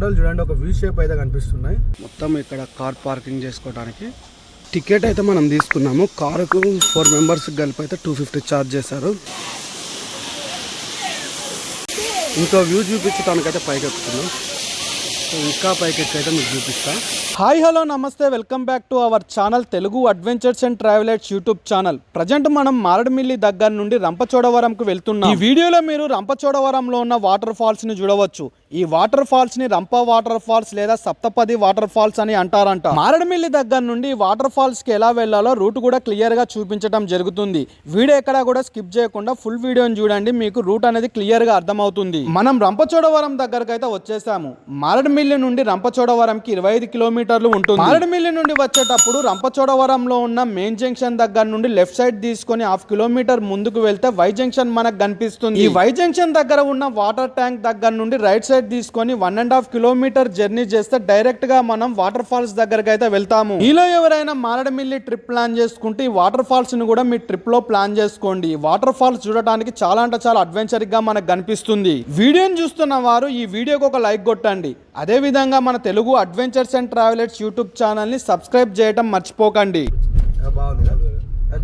కొండలు చూడండి, ఒక వీ షేప్ అయితే కనిపిస్తున్నాయి. మొత్తం ఇక్కడ కార్ పార్కింగ్ చేసుకోవడానికి టికెట్ అయితే మనం తీసుకున్నాము. కారుకు 4 మెంబర్స్కి కలిపి అయితే 250 ఛార్జ్ చేశారు. ఇంకో వ్యూ చూపించడానికైతే పైకి ఎక్కుతున్నాం. ఇంకా పైకి ఎక్కైతే మీకు చూపిస్తా. హాయ్ హలో నమస్తే, welcome back to our channel Telugu adventures and travellers YouTube channel. Present మనం మారేడుమిల్లి దగ్గర నుండి రంపచోడవరంకు వెళ్తున్నాం. ఈ వీడియోలో మీరు రంపచోడవరంలో ఉన్న వాటర్ ఫాల్స్ ని చూడవచ్చు. ఈ వాటర్ ఫాల్స్ ని రంప వాటర్ ఫాల్స్ లేదా సప్తపది వాటర్ ఫాల్స్ అని అంటారంట. మారేడుమిల్లి దగ్గర నుండి వాటర్ ఫాల్స్ కి ఎలా వెళ్లాలో రూట్ కూడా క్లియర్ గా చూపించడం జరుగుతుంది. వీడియో ఎక్కడా కూడా స్కిప్ చేయకుండా ఫుల్ వీడియోని చూడండి, మీకు రూట్ అనేది క్లియర్ గా అర్థమవుతుంది. మనం రంపచోడవరం దగ్గరకు అయితే వచ్చేసాము. మారేడుమిల్లి నుండి రంపచోడవరంకి 25 కిలోమీటర్లు ఉంటుంది. మారేడుమిల్లి నుండి వచ్చేటప్పుడు రంపచోడవరంలో ఉన్న మెయిన్ జంక్షన్ దగ్గర నుండి లెఫ్ట్ సైడ్ తీసుకొని 1/2 కిలోమీటర్ ముందుకు వెళ్తే వై జంక్షన్ మనకు కనిపిస్తుంది. ఈ వై జంక్షన్ దగ్గర ఉన్న వాటర్ ట్యాంక్ దగ్గర నుండి రైట్ సైడ్ తీసుకొని 1.5 కిలోమీటర్ జర్నీ చేస్తే డైరెక్ట్ గా మనం వాటర్ ఫాల్స్ దగ్గరకు అయితే వెళ్తాము. మీలో ఎవరైనా మారేడుమిల్లి ట్రిప్ ప్లాన్ చేసుకుంటే ఈ వాటర్ ఫాల్స్ ని కూడా మీ ట్రిప్ లో ప్లాన్ చేసుకోండి. వాటర్ ఫాల్స్ చూడటానికి చాలా అంటే చాలా అడ్వెంచర్ గా మనకు కనిపిస్తుంది. వీడియోని చూస్తున్న వారు ఈ వీడియోకి ఒక లైక్ కొట్టండి. అదే విధంగా మన Telugu adventures and travellers YouTube channel ని సబ్స్క్రైబ్ చేయడం మర్చిపోకండి.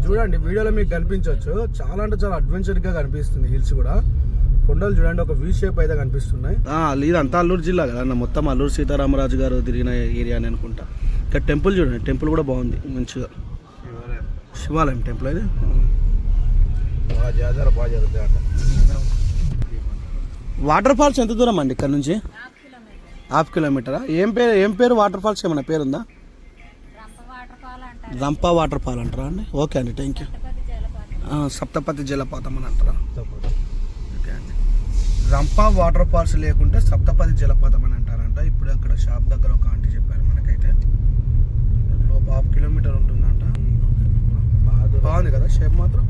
చూడండి, వీడియోలో మీకు కనిపించవచ్చు. చాలా అంటే చాలా అడ్వెంచర్ గా కనిపిస్తుంది. హిల్స్ కూడా, కొండలు చూడండి, ఒక వీ షేప్ అయితే కనిపిస్తున్నాయి. ఇదంతా అల్లూరు జిల్లా కదా, మొత్తం అల్లూరు సీతారామరాజు గారు తిరిగిన ఏరియా అని అనుకుంటా. ఇక్కడ టెంపుల్ చూడండి, టెంపుల్ కూడా బాగుంది మంచిగా. శివాలయం టెంపుల్ అయితే వాటర్ ఫాల్స్ ఎంత దూరం అండి ఇక్కడ నుంచి? 1/2 కిలోమీటరా? ఏం పేరు వాటర్ ఫాల్స్ ఏమైనా పేరుందా? రంప వాటర్ ఫాల్ అంటారా అండి? ఓకే అండి, థ్యాంక్ యూ. సప్తపతి జలపాతం అని అంటారా? ఓకే అండి. రంప వాటర్ ఫాల్స్ లేకుంటే సప్తపది జలపాతం అని అంటారంట. ఇప్పుడు అక్కడ షాప్ దగ్గర ఒక ఆంటీ చెప్పారు మనకైతే. 1/2 కిలోమీటర్ ఉంటుందంట. బాగుంది కదా షేప్ మాత్రం.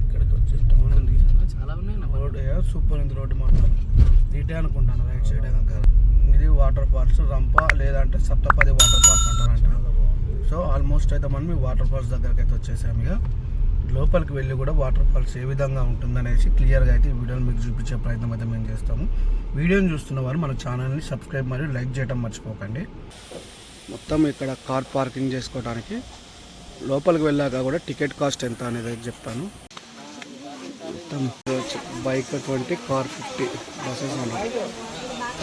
ఇక్కడికి వచ్చే టౌన్ ఉంది, చాలా ఉన్నాయి. రోడ్ సూపర్ ఉంది. రోడ్డు మాత్రం నీటే అనుకుంటాను. రైట్ సైడ్ దగ్గర ఇది వాటర్ ఫాల్స్ రంప లేదంటే సప్తపది వాటర్ ఫాల్స్ అంటారంట. సో ఆల్మోస్ట్ అయితే మనం ఈ వాటర్ ఫాల్స్ దగ్గరికి అయితే వచ్చేసాము. ఇక లోపలికి వెళ్ళి కూడా వాటర్ ఫాల్స్ ఏ విధంగా ఉంటుందనేసి క్లియర్గా అయితే ఈ వీడియోని మీకు చూపించే ప్రయత్నం అయితే మేము చేస్తాము. వీడియోని చూస్తున్న వారు మన ఛానల్ని సబ్స్క్రైబ్ మరియు లైక్ చేయడం మర్చిపోకండి. మొత్తం ఇక్కడ కార్ పార్కింగ్ చేసుకోవడానికి లోపలికి వెళ్ళాక కూడా టికెట్ కాస్ట్ ఎంత అనేది అయితే చెప్తాను. మొత్తం బైక్ 20, కార్ 50, బస్సెస్ 100.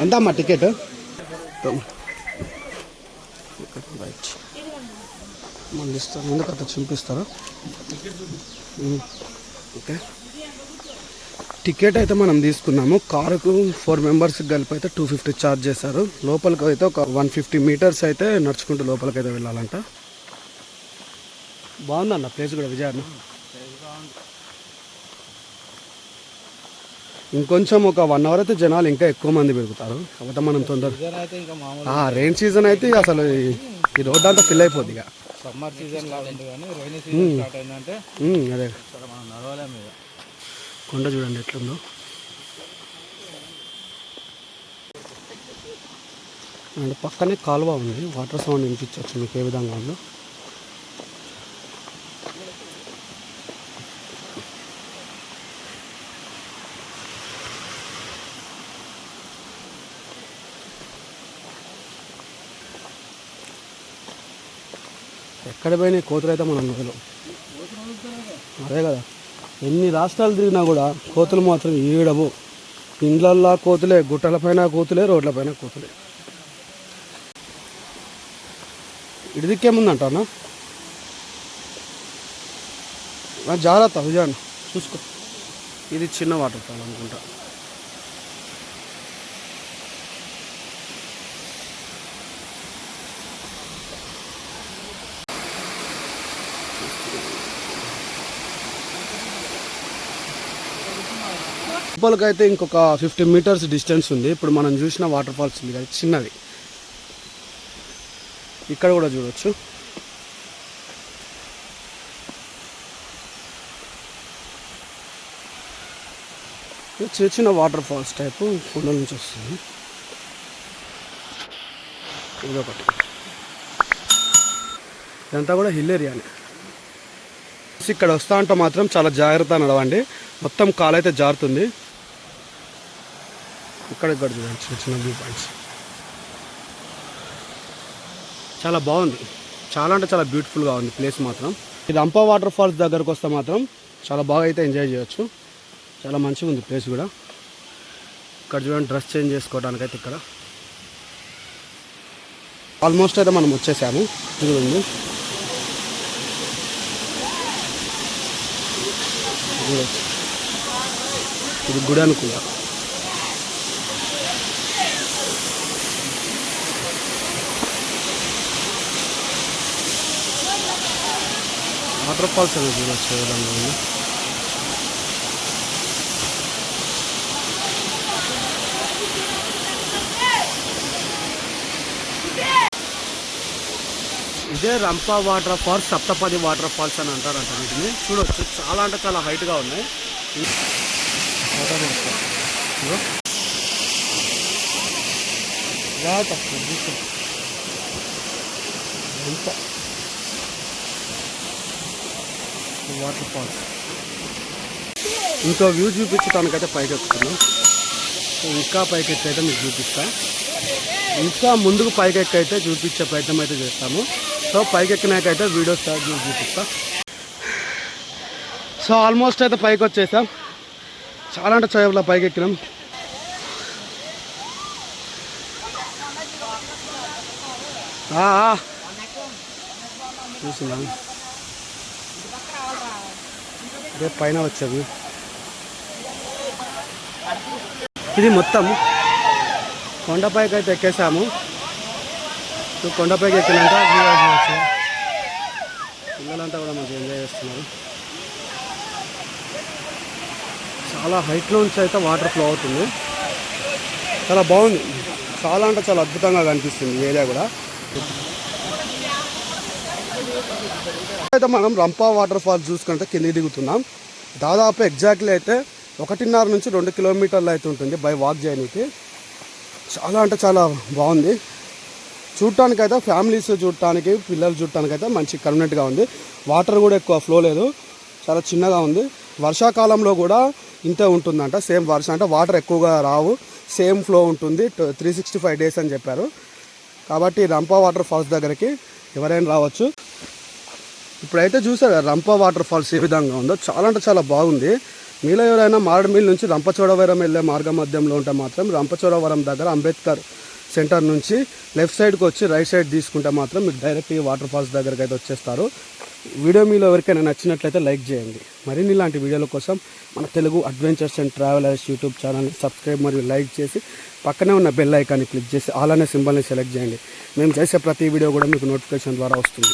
ఎంత అమ్మా టికెట్? రైట్, మళ్ళీ ఇస్తాను. ఎందుకంటే చూపిస్తారా? ఓకే, టికెట్ అయితే మనం తీసుకున్నాము. కారుకు 4 మెంబర్స్కి కలిపి అయితే 250 ఛార్జ్ చేశారు. లోపలికి అయితే ఒక 150 మీటర్స్ అయితే నడుచుకుంటూ లోపలికి అయితే వెళ్ళాలంట. బాగుందన్న ప్లేస్ కూడా విజయాన్ని. ఇంకొంచెం ఒక 1 అవర్ అయితే జనాలు ఇంకా ఎక్కువ మంది పెరుగుతారు. కాబట్టి మనం తొందరగా రెయిన్ సీజన్ అయితే అసలు ఈ రోడ్ అంతా ఫిల్ అయిపోద్ది. ఇక సమ్మర్ సీజన్ లాగా ఉంది, కానీ రైనీ సీజన్ స్టార్ట్ అయిందంటే అదే మనం నడవలేము. కొండ చూడండి ఎట్లుందో. అండ్ పక్కనే కాలువ ఉంది, వాటర్ సౌండ్ వినిపించవచ్చు మీకు ఏ విధంగా ఉందో. ఎక్కడ పోయినా కోతులు అయితే మనం వదలం. అదే కదా, ఎన్ని రాష్ట్రాలు తిరిగినా కూడా కోతులు మాత్రం ఈడవు. ఇండ్లల్లో కోతులే, గుట్టలపైన కోతులే, రోడ్లపైన కోతులే. ఇటు దిక్కేముందంట అన్న, జాగ్రత్త విజయాన్ని చూసుకో. ఇది చిన్న వాటర్ ఫాల్ అనుకుంటా. లోపలికైతే ఇంకొక 50 మీటర్స్ డిస్టెన్స్ ఉంది. ఇప్పుడు మనం చూసిన వాటర్ ఫాల్స్ ఉంది కదా చిన్నది, ఇక్కడ కూడా చూడవచ్చు. చిన్న చిన్న వాటర్ ఫాల్స్ టైపు కొండల నుంచి వస్తుంది. ఇదొకటి, ఇదంతా కూడా హిల్ ఏరియానే. ఇక్కడ వస్తా ఉంటే మాత్రం చాలా జాగ్రత్త నడవండి, మొత్తం కాలు అయితే జారుతుంది. ఇక్కడ చూడండి చిన్న చిన్న వ్యూ పాయింట్స్. చాలా బాగుంది. చాలా అంటే చాలా బ్యూటిఫుల్గా ఉంది ప్లేస్ మాత్రం. ఈ రంపా వాటర్ ఫాల్స్ దగ్గరకు వస్తే మాత్రం చాలా బాగా అయితే ఎంజాయ్ చేయొచ్చు. చాలా మంచిగా ఉంది ప్లేస్ కూడా. ఇక్కడ చూడండి డ్రెస్ చేంజ్ చేసుకోవడానికి అయితే ఇక్కడ ఆల్మోస్ట్ అయితే మనం వచ్చేసాము. చూడండి ఇది గుడి అనుకుంటా. వాటర్ ఫాల్స్ అనేది చూడొచ్చు విధంగా ఉంది. ఇదే Rampa waterfalls, Saptapadi waterfalls అని అంటారంట వీటిని. చూడొచ్చు చాలా అంటే చాలా హైట్గా ఉన్నాయి. వాటర్ ఫాల్స్ ఇంకో వ్యూ చూపించడానికైతే పైకి ఎక్కుతున్నాం. ఇంకా పైకి ఎక్కైతే మీకు చూపిస్తా. ఇంకా ముందుకు పైకి ఎక్కైతే చూపించే ప్రయత్నం అయితే చేస్తాము. సో పైకి ఎక్కినాకైతే వీడియో స్టార్ట్ చేసి చూపిస్తా. సో ఆల్మోస్ట్ అయితే పైకి వచ్చేసాం. చాలా అంటే చాలా పైకి ఎక్కినాం. చూసిందా అదే పైన వచ్చాము. ఇది మొత్తం కొండపైకి అయితే ఎక్కేసాము. కొండపైకి ఎక్కినాక పిల్లలంతా కూడా మంచిగా ఎంజాయ్ చేస్తున్నారు. చాలా హైట్లో నుంచి అయితే వాటర్ ఫ్లో అవుతుంది. చాలా బాగుంది. చాలా అంటే చాలా అద్భుతంగా కనిపిస్తుంది ఈ ఏరియా కూడా. అయితే మనం రంపా వాటర్ ఫాల్స్ చూసుకుంటే కిందికి దిగుతున్నాం. దాదాపు ఎగ్జాక్ట్లీ అయితే 1.5 నుంచి 2 కిలోమీటర్లు అయితే ఉంటుంది బై వాక్ జర్నీకి. చాలా అంటే చాలా బాగుంది. చూడటానికి అయితే ఫ్యామిలీస్ చూడటానికి, పిల్లలు చూడటానికి అయితే మంచి కన్వీనెంట్గా ఉంది. వాటర్ కూడా ఎక్కువ ఫ్లో లేదు, చాలా చిన్నగా ఉంది. వర్షాకాలంలో కూడా ఇంతే ఉంటుందంట. సేమ్ వర్షం అంటే వాటర్ ఎక్కువగా రావు, సేమ్ ఫ్లో ఉంటుంది. 365 days అని చెప్పారు. కాబట్టి రంపా వాటర్ ఫాల్స్ దగ్గరికి ఎవరైనా రావచ్చు. ఇప్పుడైతే చూసారు రంపా వాటర్ ఫాల్స్ ఏ విధంగా ఉందో. చాలా అంటే చాలా బాగుంది. మీలో ఎవరైనా మారేడుమిల్లి నుంచి రంపచోడవరం వెళ్ళే మార్గ మధ్యంలో ఉంటే మాత్రం రంపచోడవరం దగ్గర అంబేద్కర్ సెంటర్ నుంచి లెఫ్ట్ సైడ్కి వచ్చి రైట్ సైడ్ తీసుకుంటే మాత్రం మీకు డైరెక్ట్ ఈ వాటర్ ఫాల్స్ దగ్గరికి అయితే వచ్చేస్తారు. వీడియో మీలో ఎవరికైనా నచ్చినట్లయితే లైక్ చేయండి. మరిన్ని ఇలాంటి వీడియోల కోసం మన Telugu adventures and travellers YouTube ఛానల్ని సబ్స్క్రైబ్ మరియు లైక్ చేసి పక్కనే ఉన్న బెల్ ఐకాన్ని క్లిక్ చేసి ఆల్ అనే సింబల్ని సెలెక్ట్ చేయండి. మేము చేసే ప్రతి వీడియో కూడా మీకు నోటిఫికేషన్ ద్వారా వస్తుంది.